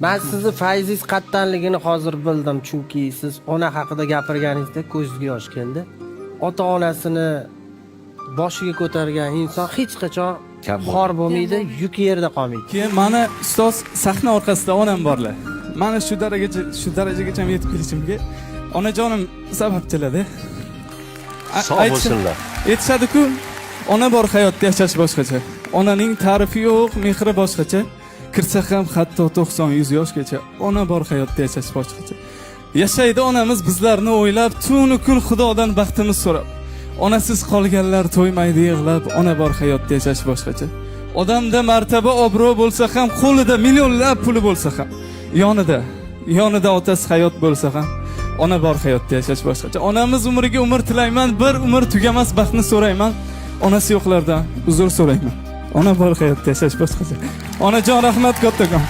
Men sizni fayzingiz qattanligini hozir bildim, chunki siz ona haqida gapirganingizda ko'zingizga yosh keldi. Ota-onasini boshiga ko'targan inson hech qachon xor bo'lmaydi, yuk yerda qolmaydi. Keyin mana ustoz sahna orqasida onam borlar. Mana shu darajagacha yetib kelishimga onajonim sababchilar-da. Sog' bo'lsinlar. Aytishadi-ku, ona bor hayotda yashash boshqacha. Onaning ta'rifi yo'q, mehri boshqacha. Kirsa ham hatto 90-100 yoshgacha ona bor hayotda yashash boshqacha. Yashaydi onamiz bizlarni o'ylab, tunu kun Xudodan baxtimiz so'rab. Onasiz qolganlar to'ymaydi yig'lab, ona bor hayotda yashash boshqacha. Odamda martaba, obro' bo'lsa ham, qo'lida millionlab puli bo'lsa ham, yonida otasi hayot bo'lsa ham, ona bor hayotda yashash boshqacha. Onamiz umriga umr tilayman, bir umr tugamas baxtni so'rayman. Onasi yo'qlardan uzr so'rayman. Ona bor hayotda yashash boshqacha. Onajon rahmat kattakon.